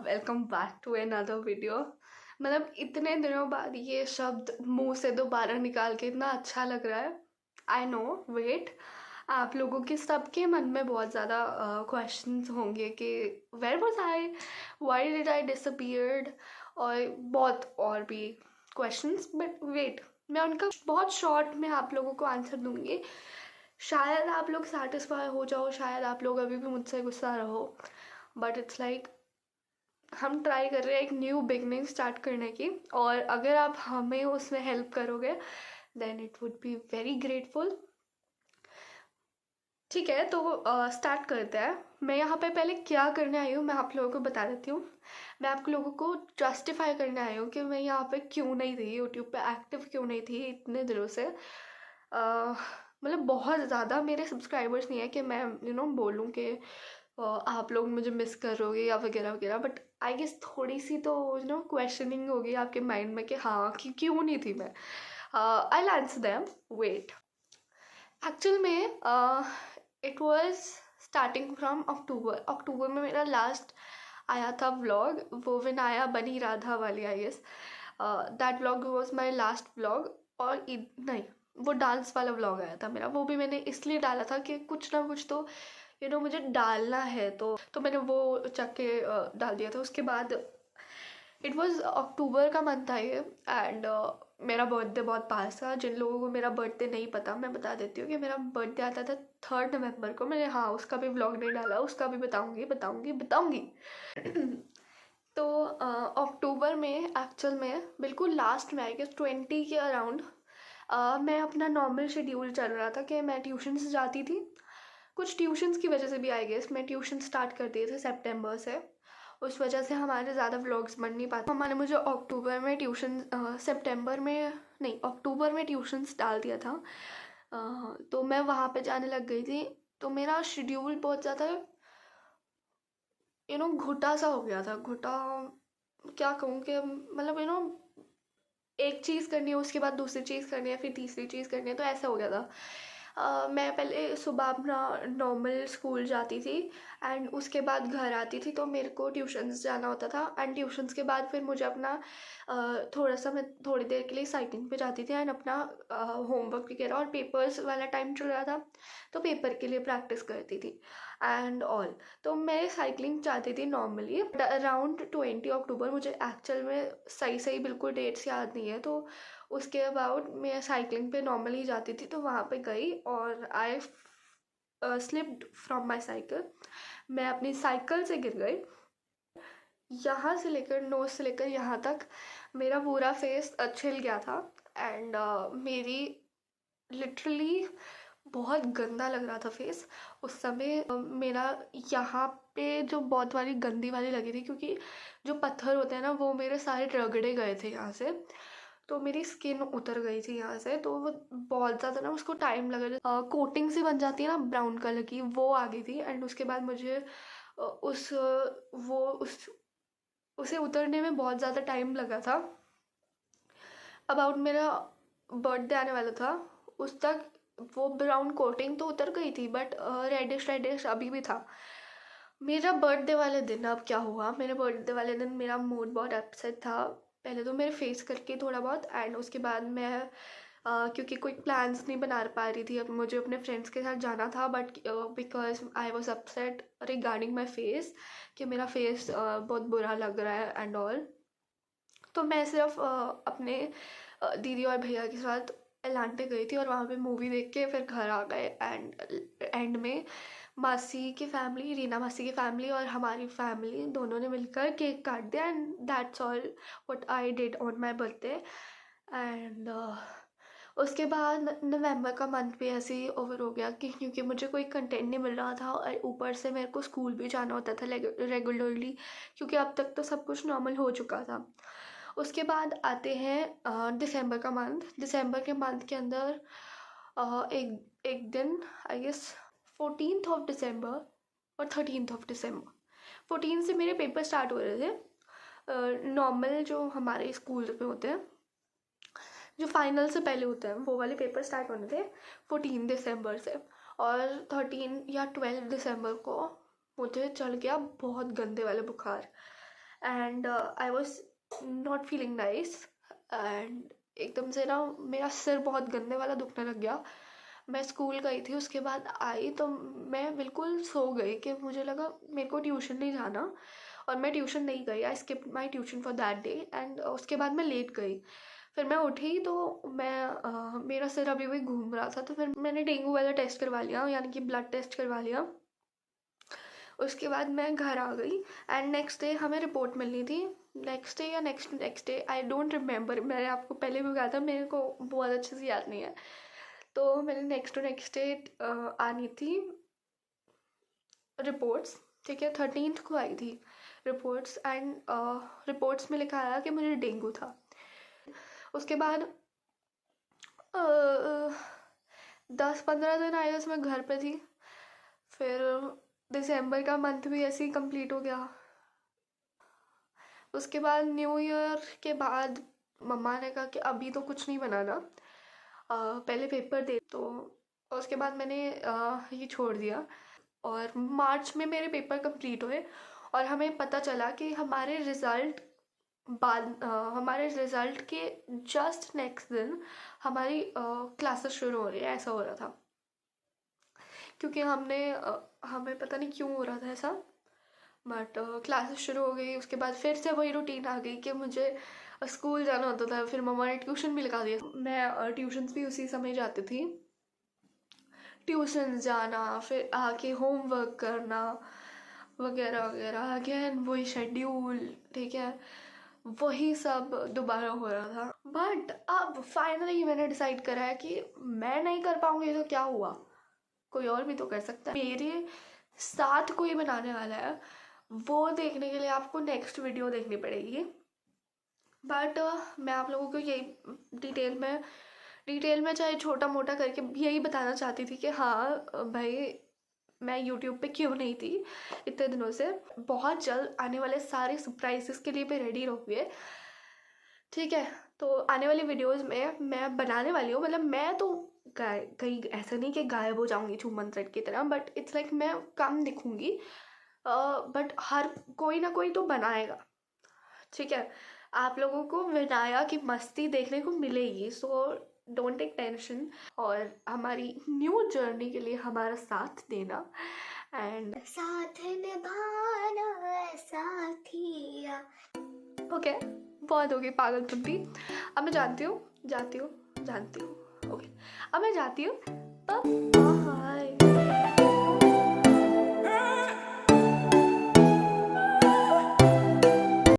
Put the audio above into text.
Welcome back to another video. मतलब इतने दिनों बाद ये शब्द मुंह से दोबारा निकाल के इतना अच्छा लग रहा है। आई नो, वेट, आप लोगों के सबके मन में बहुत ज़्यादा क्वेश्चंस होंगे कि where was I, why did I disappeared, और बहुत और भी क्वेश्चंस। बट वेट, मैं उनका बहुत शॉर्ट में आप लोगों को आंसर दूंगी। शायद आप लोग सेटिस्फाई हो जाओ, शायद आप लोग अभी भी मुझसे गुस्सा रहो, बट इट्स लाइक हम ट्राई कर रहे हैं एक न्यू बिगनिंग स्टार्ट करने की, और अगर आप हमें उसमें हेल्प करोगे then it would be very grateful. ठीक है, तो स्टार्ट करते हैं। मैं यहाँ पे पहले क्या करने आई हूँ मैं आप लोगों को बता देती हूँ। मैं आप लोगों को जस्टिफाई करने आई हूँ कि मैं यहाँ पे क्यों नहीं थी, यूट्यूब पे एक्टिव क्यों नहीं थी इतने दिनों से। मतलब बहुत ज़्यादा मेरे सब्सक्राइबर्स नहीं है कि मैं बोलूँ कि आप लोग मुझे मिस करोगे या वगैरह वगैरह, बट आई गेस थोड़ी सी तो क्वेश्चनिंग होगी आपके माइंड में कि हाँ क्यों नहीं थी मैं। I answer them, wait. Actual में it was starting from October में मेरा लास्ट आया था व्लॉग, वो विनाया बनी राधा वाली, I guess that vlog was my last vlog. और नहीं, वो डांस वाला व्लॉग आया था मेरा, वो भी मैंने इसलिए डाला था कि कुछ ना कुछ तो मुझे डालना है, तो मैंने वो चक के डाल दिया था। उसके बाद इट वाज अक्टूबर का मंथ था ये, एंड मेरा बर्थडे बहुत पास था। जिन लोगों को मेरा बर्थडे नहीं पता मैं बता देती हूँ कि मेरा बर्थडे आता था 3 नवंबर को। मैंने हाँ उसका भी व्लॉग नहीं डाला, उसका भी बताऊंगी। तो अक्टूबर में एक्चुअल में बिल्कुल लास्ट में आई गेस 20 के अराउंड मैं अपना नॉर्मल शेड्यूल चल रहा था कि मैं ट्यूशन्स जाती थी। कुछ ट्यूशन्स की वजह से भी आई गेस मैं ट्यूशन स्टार्ट कर दिए थे सितंबर से, उस वजह से हमारे ज़्यादा व्लॉग्स बन नहीं पाते। मम्मा ने मुझे अक्टूबर में ट्यूशन सितंबर में नहीं अक्टूबर में ट्यूशन्स डाल दिया था। तो मैं वहाँ पे जाने लग गई थी, तो मेरा शेड्यूल बहुत ज़्यादा घुटा सा हो गया था। घुटा क्या कहूँ कि मतलब एक चीज़ करनी है, उसके बाद दूसरी चीज़ करनी है, फिर तीसरी चीज़ करनी है, तो ऐसा हो गया था। मैं पहले सुबह अपना नॉर्मल स्कूल जाती थी एंड उसके बाद घर आती थी, तो मेरे को ट्यूशन्स जाना होता था। एंड ट्यूशन्स के बाद फिर मुझे अपना थोड़ा सा मैं थोड़ी देर के लिए साइकिलिंग पे जाती थी एंड अपना होमवर्क वगैरह और पेपर्स वाला टाइम चल रहा था, तो पेपर के लिए प्रैक्टिस करती थी एंड ऑल। तो मैं साइकिलिंग चाहती थी नॉर्मली अराउंड 20 अक्टूबर, मुझे एक्चुअल में सही बिल्कुल डेट्स याद नहीं है। तो उसके अबाउट मैं साइकिलिंग पे नॉर्मली जाती थी, तो वहाँ पे गई और आई स्लिप्ड फ्रॉम माई साइकिल। मैं अपनी साइकिल से गिर गई। यहाँ से लेकर नोज से लेकर यहाँ तक मेरा पूरा फेस छिल गया था एंड मेरी लिटरली बहुत गंदा लग रहा था फेस उस समय। मेरा यहाँ पे जो बहुत वाली गंदी वाली लगी थी, क्योंकि जो पत्थर होते हैं ना वो मेरे सारे रगड़े गए थे यहाँ से, तो मेरी स्किन उतर गई थी यहाँ से। तो वो बहुत ज़्यादा ना उसको टाइम लगा, कोटिंग सी बन जाती है ना ब्राउन कलर की, वो आ गई थी। एंड उसके बाद मुझे उस वो उसे उतरने में बहुत ज़्यादा टाइम लगा था। अबाउट मेरा बर्थडे आने वाला था उस तक वो ब्राउन कोटिंग तो उतर गई थी, बट रेडिश अभी भी था। मेरा बर्थडे वाले दिन अब क्या हुआ, मेरे बर्थडे वाले दिन मेरा मूड बहुत अपसेट था। पहले तो मेरे फेस करके थोड़ा बहुत, एंड उसके बाद मैं क्योंकि कोई प्लान्स नहीं बना पा रही थी, अब मुझे अपने फ्रेंड्स के साथ जाना था, but because I was upset regarding my face कि मेरा फेस बहुत बुरा लग रहा है एंड ऑल। तो मैं सिर्फ अपने दीदी और भैया के साथ एलांटे गई थी और वहाँ पे मूवी देख के फिर घर आ गए। एंड में मासी की फैमिली, रीना मासी की फैमिली और हमारी फैमिली दोनों ने मिलकर केक काट दिया, and that's all what I did on my birthday. And उसके बाद नवंबर का मंथ भी ऐसे ही ओवर हो गया कि क्योंकि मुझे कोई कंटेंट नहीं मिल रहा था और ऊपर से मेरे को स्कूल भी जाना होता था रेगुलरली, क्योंकि अब तक तो सब कुछ नॉर्मल हो चुका था। उसके बाद आते हैं दिसंबर का मंथ। दिसंबर के मंथ के अंदर एक दिन आई गेस 14 दिसंबर और 13 दिसंबर, 14 से मेरे पेपर स्टार्ट हो रहे थे नॉर्मल जो हमारे स्कूल में होते हैं, जो फाइनल से पहले होते हैं वो वाले पेपर स्टार्ट होने थे 14 दिसंबर से। और 13 या 12 दिसंबर को मुझे चढ़ गया बहुत गंदे वाले बुखार and I was not feeling nice. And एकदम से ना मेरा सिर बहुत गंदे वाला दुखने लग गया। मैं स्कूल गई थी, उसके बाद आई तो मैं बिल्कुल सो गई कि मुझे लगा मेरे को ट्यूशन नहीं जाना, और मैं ट्यूशन नहीं गई। I skip my tuition for that day and उसके बाद मैं लेट गई। फिर मैं उठी तो मेरा सिर अभी भी घूम रहा था, तो फिर मैंने डेंगू वाला टेस्ट करवा लिया, यानी कि ब्लड टेस्ट करवा लिया। उसके बाद मैं घर आ गई एंड नेक्स्ट डे हमें रिपोर्ट मिलनी थी। नेक्स्ट डे या next day I don't remember, मैंने आपको पहले भी कहा था मेरे को बहुत अच्छे से याद नहीं है। तो मैंने नेक्स्ट डे आनी थी रिपोर्ट्स, ठीक है। 13th को आई थी रिपोर्ट्स एंड रिपोर्ट्स में लिखा आया कि मुझे डेंगू था। उसके बाद 10-15 दिन आई गेस मैं घर पे थी। फिर दिसंबर का मंथ भी ऐसे ही कंप्लीट हो गया। उसके बाद न्यू ईयर के बाद मम्मा ने कहा कि अभी तो कुछ नहीं बनाना, पहले पेपर दे। तो उसके बाद मैंने ये छोड़ दिया और मार्च में मेरे पेपर कंप्लीट हुए और हमें पता चला कि हमारे रिज़ल्ट के जस्ट नेक्स्ट दिन हमारी क्लासेस शुरू हो रही है, ऐसा हो रहा था। क्योंकि हमें पता नहीं क्यों हो रहा था ऐसा, बट क्लासेस शुरू हो गई। उसके बाद फिर से वही रूटीन आ गई कि मुझे स्कूल जाना होता था। फिर मम्मा ने ट्यूशन भी लगा दिया, मैं ट्यूशन्स भी उसी समय जाती थी। ट्यूशन जाना, फिर आके होमवर्क करना वगैरह वगैरह, अगेन वही शेड्यूल, ठीक है, वही सब दोबारा हो रहा था। बट अब फाइनली मैंने डिसाइड करा है कि मैं नहीं कर पाऊंगी तो क्या हुआ, कोई और भी तो कर सकता है। मेरे साथ कोई बनाने वाला है, वो देखने के लिए आपको नेक्स्ट वीडियो देखनी पड़ेगी। बट मैं आप लोगों को यही डिटेल में चाहे छोटा मोटा करके यही बताना चाहती थी कि हाँ भाई, मैं यूट्यूब पे क्यों नहीं थी इतने दिनों से। बहुत जल्द आने वाले सारे सरप्राइजेस के लिए भी रेडी रहोगे, ठीक है। तो आने वाली वीडियोस में मैं बनाने वाली हूँ, मतलब मैं तो कहीं ऐसा नहीं कि गायब हो जाऊंगी छुमन थ्रेड की तरह, बट इट्स लाइक मैं कम दिखूंगी, बट हर कोई ना कोई तो बनाएगा, ठीक है। आप लोगों को विनाया की मस्ती देखने को मिलेगी, सो डोंट टेक टेंशन। और हमारी न्यू जर्नी के लिए हमारा साथ देना एंड साथ निभाना साथिया। ओके, बहुत हो गई पागलपंती। अब मैं जानती हूँ ओके, अब मैं जाती हूँ।